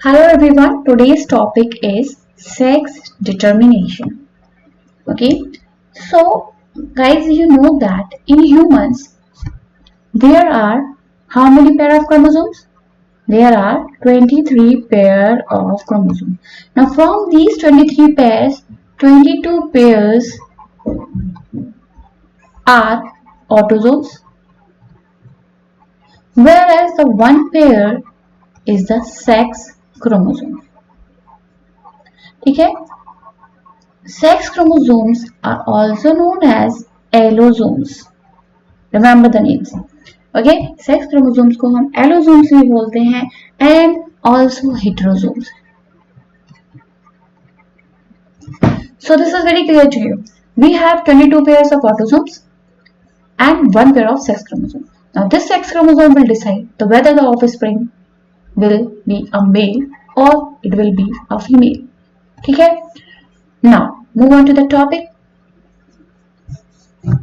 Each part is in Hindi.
Hello everyone, today's topic is sex determination. Okay, so guys, you know that in humans there are how many pair of chromosomes? There are 23 pair of chromosomes. Now from these 23 pairs, 22 pairs are autosomes, whereas the one pair is the sex chromosome. ठीक है? Sex chromosomes are also known as allosomes. Remember the names. Okay, sex chromosomes को हम allosomes भी बोलते हैं and also heterosomes. So this is very clear to you. We have 22 pairs of autosomes and one pair of sex chromosomes. Now this sex chromosome will decide whether the offspring will be a male or it will be a female. ठीक है? Now, move on to the topic.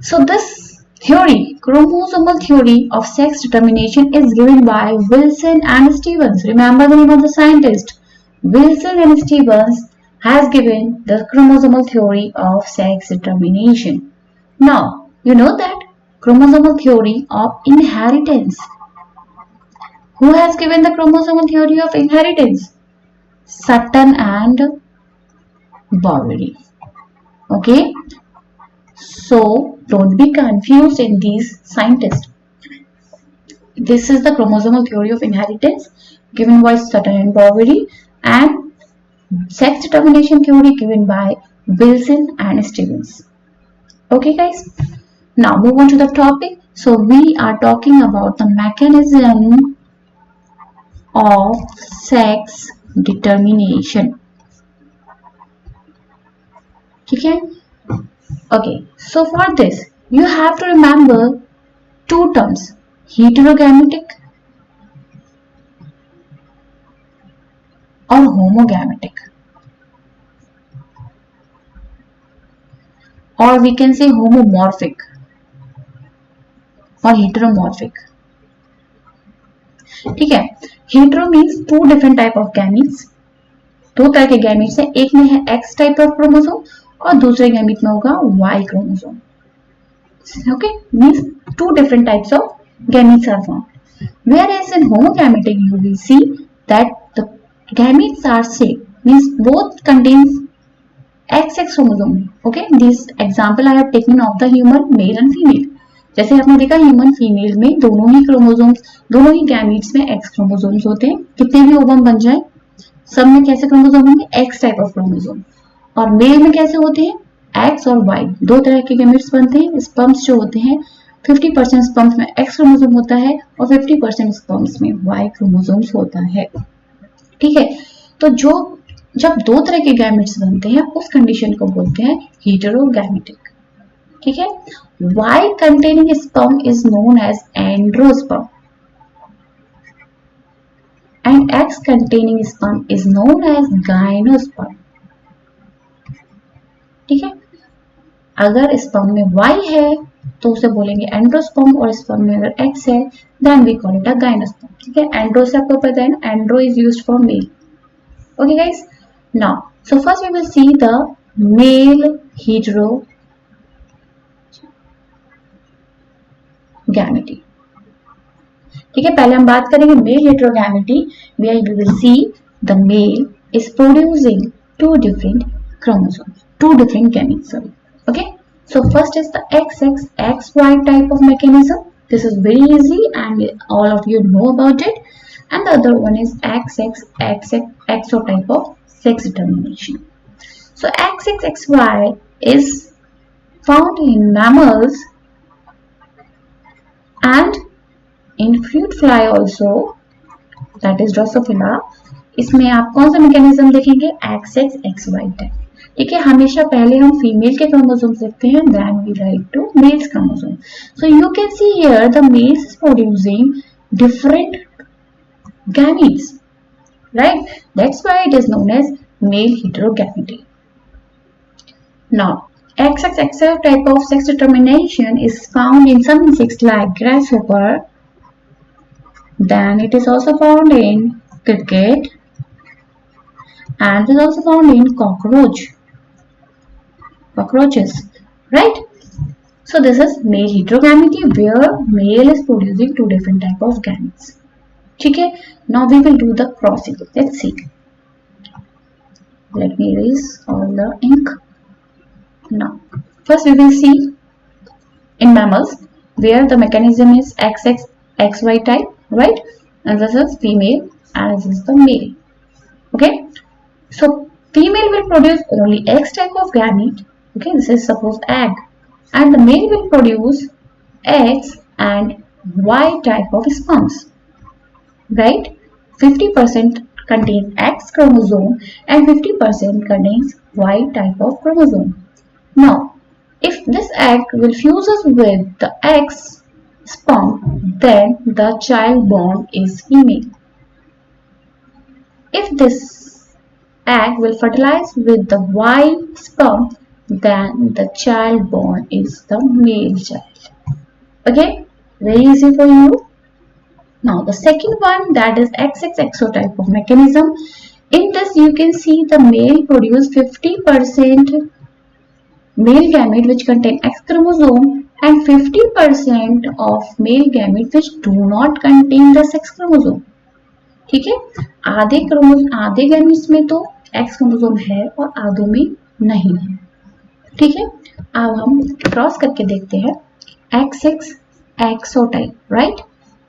So this theory, chromosomal theory of sex determination is given by Wilson and Stevens. Remember the name of the scientist. Wilson and Stevens has given the chromosomal theory of sex determination. Now, you know that chromosomal theory of inheritance. Who has given the chromosomal theory of inheritance? Sutton and Boveri. Okay, so don't be confused in these scientists. This is the chromosomal theory of inheritance given by Sutton and Boveri, and sex determination theory given by Wilson and Stevens. Okay guys, now move on to the topic. So we are talking about the mechanism of sex determination. Okay, so for this you have to remember two terms, heterogametic or homogametic, or we can say homomorphic or heteromorphic. ठीक है, hetero means two different type of gametes. दो तरह के gametes है, एक में है X type of chromosome और दूसरे गैमीट में होगा Y chromosome. Okay, means two different types of gametes are formed. Whereas in homogametic you will see that the gametes are same, means both contains XX chromosome. Okay, this example I have taken of the human male and female. जैसे आपने देखा ह्यूमन फीमेल में दोनों ही क्रोमोसोम्स, दोनों ही गैमीट्स में एक्स क्रोमोसोम्स होते हैं. कितने भी ओवम बन जाए सब में कैसे क्रोमोसोम होंगे? X type of chromosome. और मेल में कैसे होते हैं? एक्स और वाई, दो तरह के गैमेट्स बनते हैं. स्पर्म्स जो होते हैं 50% स्पर्म्स में एक्स क्रोमोसोम होता है और 50% स्पर्म्स में वाई क्रोमोसोम्स होता है. ठीक है, तो जब दो तरह के गैमेट्स बनते हैं उस कंडीशन को बोलते हैं हेटेरोगैमेटिक. ठीक है, Y containing sperm is known as androsperm and X containing sperm is known as gynosperm. ठीक है, अगर स्पर्म में Y है तो उसे बोलेंगे एंड्रोस्पर्म, और स्पर्म में अगर X है then we call it a gynosperm. ठीक है, एंड्रो से आपको पता है ना, andro is used for male. Okay guys, now so first we will see the male heterogamety. ठीक है, पहले हम बात करेंगे male heterogamety, where we will see the male is producing two different chromosomes, two different gametes, sorry. Okay, so first is the XY type of mechanism. This is very easy and all of you know about it. And the other one is XO type of sex determination. So XY is found in mammals and in fruit fly also, that is Drosophila. इसमें आप कौन सा मैकेनिज्म देखेंगे? XY type. ठीक है, हमेशा पहले हम फीमेल के क्रोमोसोम्स लिखते हैं, then we write to males chromosome. So you can see here the males is producing different gametes, right? That's why it is known as male heterogamety. Now, XXXF type of sex determination is found in some insects like grasshopper. Then it is also found in cricket, and is also found in cockroaches, right? So this is male heterogamity where male is producing two different type of gametes. Okay, now we will do the crossing. Let's see. Let me erase all the ink. Now, first we will see in mammals where the mechanism is XY type, right? And this is female and this is the male. Okay, so female will produce only X type of gamete. Okay, this is suppose egg, and the male will produce X and Y type of sperms, right? 50% contains X chromosome and 50% contains Y type of chromosome. Now, if this egg will fuses with the X sperm, then the child born is female. If this egg will fertilize with the Y sperm, then the child born is the male child. Okay, very easy for you. Now the second one, that is XXXO type of mechanism. In this you can see the male produce 50% male gamete which contain X chromosome and 50% of male gamete which do not contain the sex chromosome. ठीक है, आधे गैमीट्स में तो X क्रोमोसोम है और आधों में नहीं है. ठीक है, अब हम क्रॉस करके देखते हैं XX टाइप, राइट?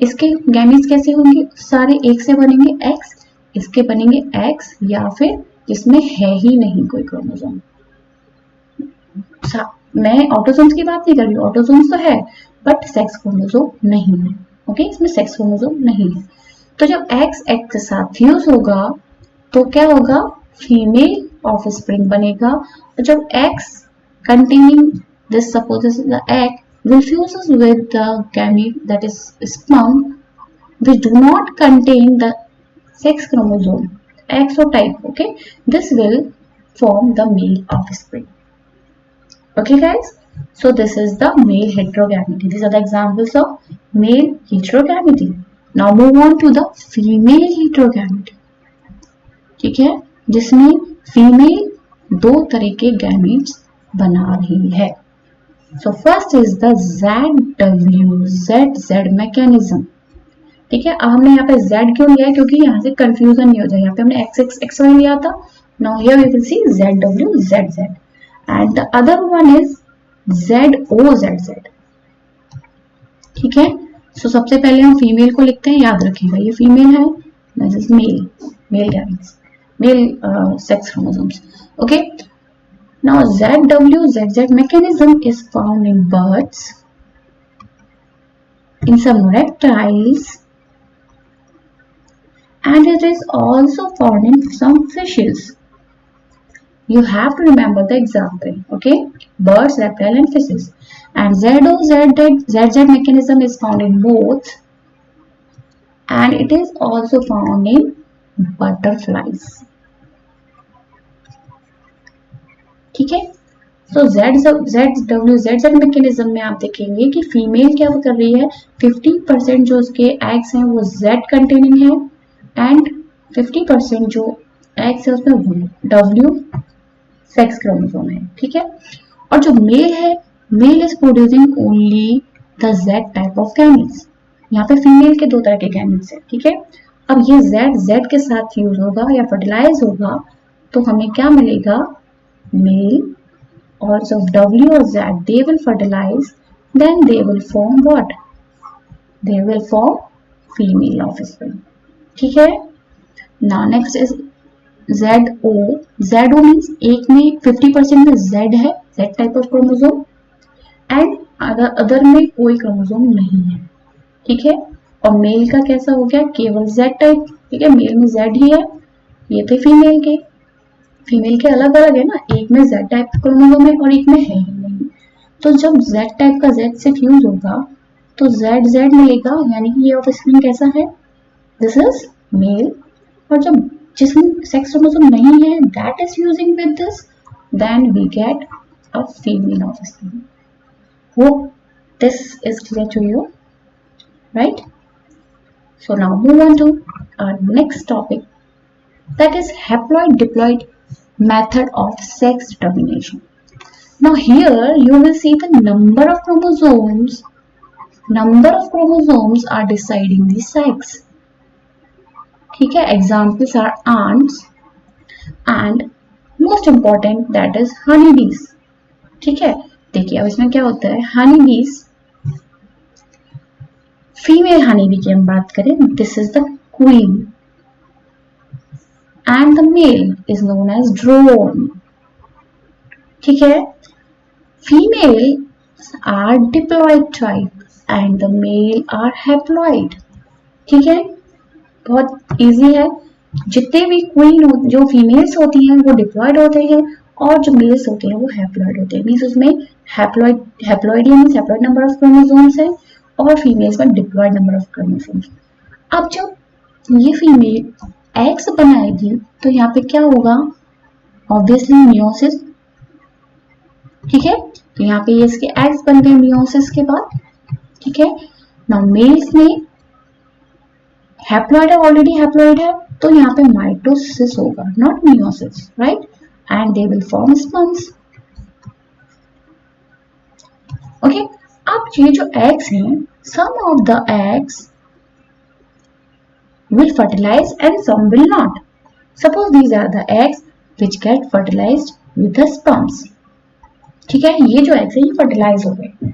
इसके गैमीट्स कैसे होंगे? सारे एक से बनेंगे X, इसके बनेंगे X या फिर जिसमें है ही नहीं कोई क्रोमोसोम. मैं ऑटोसोम्स की बात नहीं कर रही हूँ, ऑटोसोम्स तो है बट सेक्स क्रोमोसोम नहीं है. ओके, इसमें सेक्स क्रोमोसोम नहीं है. तो जब X के साथ फ्यूज होगा तो क्या होगा? फीमेल ऑफस्प्रिंग बनेगा. और जब X containing this, suppose this is the egg, will fuses with the gamete, that is sperm, which do not contain the sex chromosome X or type. Okay, this will form the male offspring. Okay guys, so this is the male heterogamety. These are the examples of male heterogamety. Now move on to the female heterogamety. ठीक है, जिसमें फीमेल दो तरह के गैमेट्स बना रही है. So first is the ZZ mechanism. ठीक है, अब हमने यहाँ पे Z क्यों लिया है? क्योंकि यहाँ से कंफ्यूजन नहीं हो जाए. यहाँ पे हमने XXXY लिया था. Now here we will see ZWZZ and the other one is ZOZZ. ठीक है, सो सबसे पहले हम फीमेल को लिखते हैं. याद रखिएगा ये फीमेल है, this is male gametes, male sex chromosomes. Okay, now ZWZZ mechanism is found in birds, in some reptiles, and it is also found in some fishes. You have to remember the example. Okay, birds, reptile and fishes. And ZOZZ mechanism is found in both, and it is also found in butterflies. ठीक है, सो ZWZZ मैकेनिज्म में आप देखेंगे कि फीमेल क्या कर रही है? 50% जो उसके एग्स हैं वो Z कंटेनिंग है एंड 50% जो एग्स है उसमें W सेक्स क्रोमोसोम है. ठीक है, और जो मेल है, male is producing only the Z type of gametes. यहाँ पे फीमेल के दो तरह के गैमीट्स है. ठीक है, अब ये Z के साथ फ्यूज होगा या फर्टिलाइज होगा तो हमें क्या मिलेगा? मेल. और जब W और Z they will fertilize, then they will form what? They will form female offspring. ठीक है, now next is ZO means एक में 50% में Z है, Z type of chromosome, and other में कोई क्रोमोसोम नहीं है. ठीक है, और मेल का कैसा हो गया? केवल Z टाइप. ठीक है, मेल में Z ही है, ये थे फीमेल के अलग अलग है ना, एक में Z टाइप क्रोमोसोम है और एक में है ही नहीं. तो जब Z टाइप का Z से फ्यूज होगा तो Z मिलेगा, यानी कि ये ऑफस्प्रिंग कैसा है? This is male. और जब जिसमें सेक्स क्रोमोसोम नहीं है, that is fusing with this, then we get a female offspring. Hope this is clear to you, right? So now move on to our next topic, that is haploid diploid method of sex determination. Now here you will see the number of chromosomes are deciding the sex. ठीक है, examples are ants and most important that is honeybees. ठीक है, देखिए अब इसमें क्या होता है, honeybees, फीमेल हनीबी की हम बात करें, this is the queen and the male is known as drone. ठीक है, female are diploid type and the male are haploid. ठीक है, बहुत इजी है. जितने भी क्वीन जो फीमेल्स होती हैं वो डिप्लॉइड होते हैं और जो मेल्स होते हैं वो हैप्लॉइड होते हैं. मीन्स उसमें हैप्लॉइड नंबर ऑफ क्रोमोसोम्स है और फीमेल्स में डिप्लॉइड नंबर ऑफ क्रोमोसोम्स. अब जब ये फीमेल एग्स बनाएगी तो यहाँ पे क्या होगा, ऑब्वियसली मियोसिस. ठीक है, तो यहाँ पे ये इसके एग्स बन गए मियोसिस के बाद. ठीक है, नाउ मेल्स में हैप्लॉइड है, ऑलरेडी हैप्लॉइड है, तो यहाँ पे माइटोसिस होगा, not meiosis, right, and they will form sperms. Okay, अब ये जो एग्स हैं, some of the eggs will fertilize and some will not. Suppose these are the eggs which get fertilized with the sperms. ठीक है, ये जो eggs हैं ये fertilize हो गए.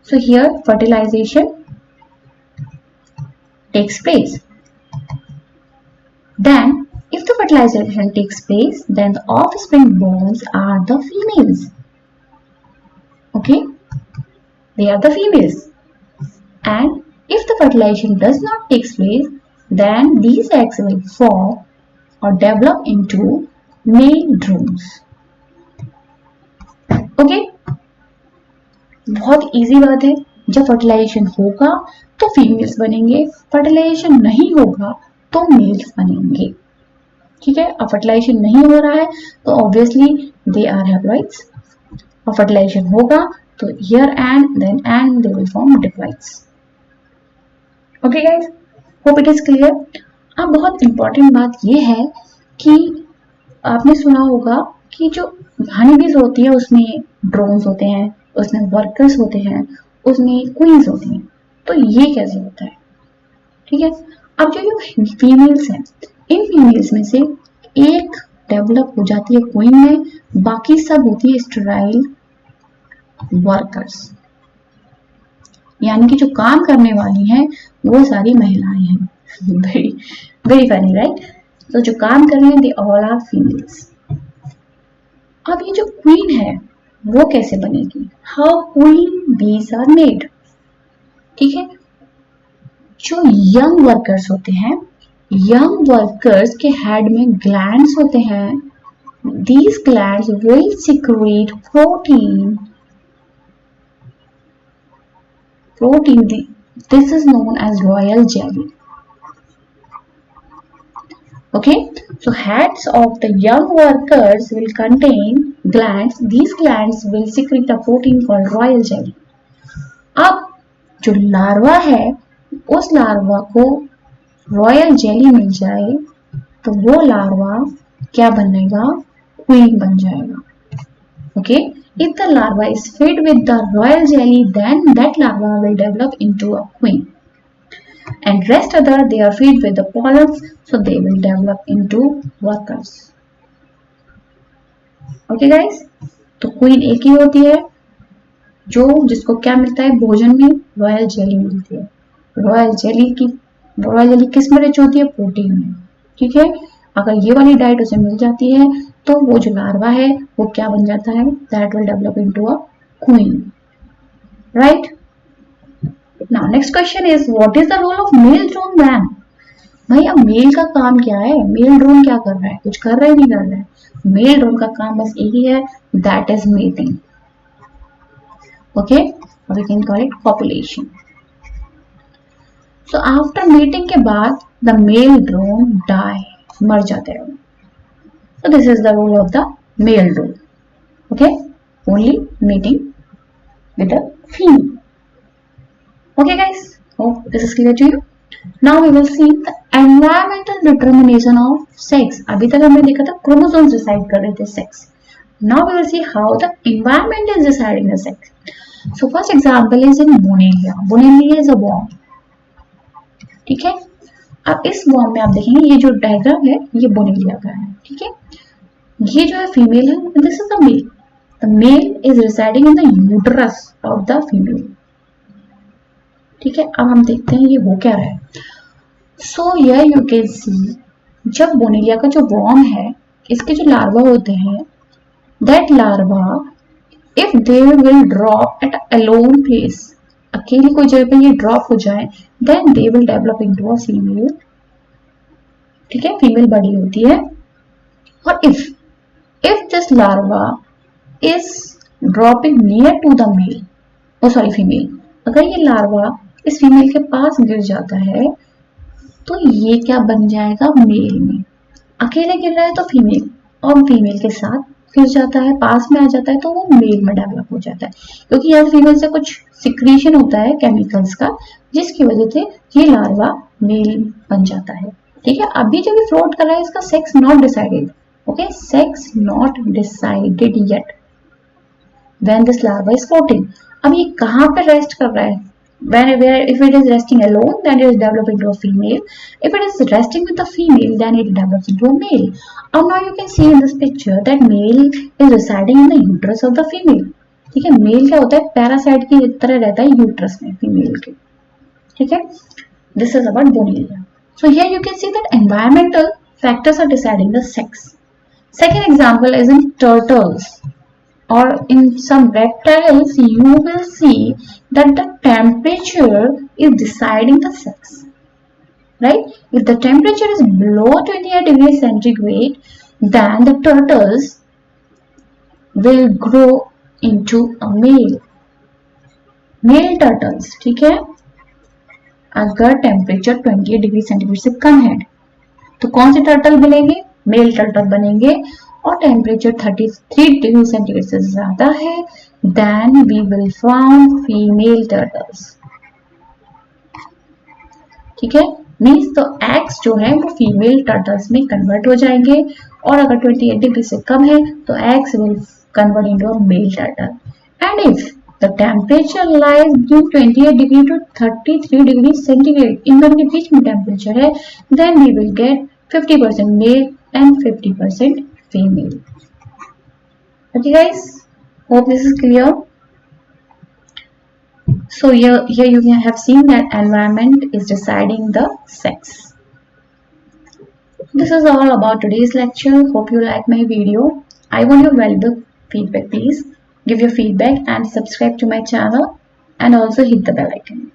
So here fertilization takes place. Then if the fertilization takes place, then the offspring born are the females. Okay, they are the females. And if the fertilization does not take place, then these eggs will form or develop into male drones. Okay, बहुत इजी बात है. जब फर्टिलाइजेशन होगा तो फीमेल्स बनेंगे, फर्टिलाइजेशन नहीं होगा तो मेल्स बनेंगे. ठीक है, अब फर्टिलाइजेशन नहीं हो रहा है तो ऑब्वियसली दे आर हैप्लॉइड्स, और फर्टिलाइजेशन होगा तो here and then and they will form diploids. Okay guys, hope it is clear. अब बहुत इंपॉर्टेंट बात ये है कि आपने सुना होगा कि जो हनीबीज होती है उसमें ड्रोन्स होते हैं, उसमें वर्कर्स होते हैं, उसमें क्वींस होती हैं. तो ये कैसे होता है? ठीक है, अब जो फीमेल्स हैं, इन फीमेल्स में से एक डेवलप हो जाती है क्वीन में, बाकी सब होती है स्टेराइल वर्कर्स, यानी कि जो काम करने वाली हैं वो सारी महिलाएं हैं. Very funny, right? तो जो काम कर रहे हैं दे ऑल आर फीमेल्स. अब ये जो क्वीन है वो कैसे बनेगी? How queen bees are made. ठीक है, जो यंग वर्कर्स होते हैं, यंग वर्कर्स के हेड में ग्लैंड्स होते हैं. These glands will secrete protein. This is known as royal jelly. Okay, so heads of the young workers will contain glands. These glands will secrete a protein called royal jelly. अब जो लार्वा है उस लार्वा को रॉयल जेली मिल जाए तो वो लार्वा क्या बनेगा? क्वीन बन जाएगा. Okay, if the larva is fed with the royal jelly, then that larva will develop into a queen. And rest other they are fed with the pollens, so they will develop into workers. Okay guys, तो क्वीन एक ही होती है जो जिसको क्या मिलता है भोजन में? रॉयल जेली मिलती है. रॉयल जेली किस में रिच होती है? प्रोटीन में. ठीक है, अगर ये वाली डाइट उसे मिल जाती है तो वो जो लार्वा है वो क्या बन जाता है? That will develop into a queen, right? Now next question is what is the role of male drone man. भाई अब मेल का काम क्या है? मेल ड्रोन क्या कर रहा है? कुछ कर रहा है, नहीं कर रहा है. मेल ड्रोन का काम बस एक ही है, that is mating. Okay, we can call it copulation. So after mating के बाद द मेल ड्रोन डाई, मर जाते हैं. So this is the role of the male drone. Okay, only mating with the female. Okay guys, hope this is clear to you. Now we will see the environmental determination of sex. अभी तक हमने देखा था क्रोमोसोम्स डिसाइड कर रहे थे sex. Now we will see how the environment is deciding the sex. So first example is in Bonellia. Bonellia is a worm, ठीक है। अब इस वॉर्म में आप देखेंगे ये जो डायग्राम है ये बोनेलिया का है, ठीक है। ये जो है फीमेल है, this is the male. The male is residing in the uterus of the female, ठीक है। अब हम देखते हैं ये हो क्या रहा है। सो हियर यू कैन सी, जब बोनेलिया का जो वॉर्म है इसके जो लार्वा होते हैं, that larva if they will drop at alone place, अकेली कोई जगह पे ये ड्रॉप हो जाए, then they will develop into a female, ठीक है। फीमेल बॉडी होती है। और if this larva is dropping near to the male, oh sorry female, अगर ये लार्वा इस फीमेल के पास गिर जाता है तो ये क्या बन जाएगा, मेल में। अकेले गिर रहा है तो फीमेल, और फीमेल के साथ गिर जाता है, पास में आ जाता है तो वो मेल में डेवलप हो जाता है, क्योंकि यहाँ फीमेल से कुछ सिक्रीशन होता है केमिकल्स का, जिसकी वजह से ये लार्वा मेल बन जाता है, ठीक है। अभी जब ये फ्लोट कर रहा है इसका sex not decided, okay, sex not decided yet when this larva is floating. अब ये कहाँ पे रेस्ट कर रहा है, if it is resting alone, then it is developing into a female. If it is resting with the female, then it develops into a male. And now you can see in this picture that male is residing in the uterus of the female. ठीक है, मेल क्या होता है, पैरासाइट की तरह रहता है यूट्रस में फीमेल के, ठीक है। This is about bonelia. So here you can see that environmental factors are deciding the sex. Second example is in turtles. Or in some reptiles, you will see that the temperature is deciding the sex, right? If the temperature is below 28 degrees centigrade, then the turtles will grow into a male turtles, ठीक है। अगर टेम्परेचर 28 डिग्री सेंटीग्रेड से कम है तो कौन से टर्टल बनेंगे, मेल टर्टल बनेंगे। और टेम्परेचर 33 डिग्री सेंटीग्रेड से ज्यादा है, then we will found female turtles, ठीक है। मीन्स तो एग्स जो है वो फीमेल टर्टल्स में कन्वर्ट हो जाएंगे, और अगर 28 डिग्री से कम है तो eggs will convert into a male turtle. And if the temperature lies between 28 degree to 33 degree centigrade, इन दोनों के बीच में टेम्परेचर है, then we will get 50% male and 50% female. Okay guys, hope this is clear. So here you have seen that environment is deciding the sex. This is all about today's lecture. Hope you like my video. I want your valuable feedback. Please give your feedback and subscribe to my channel, and also hit the bell icon.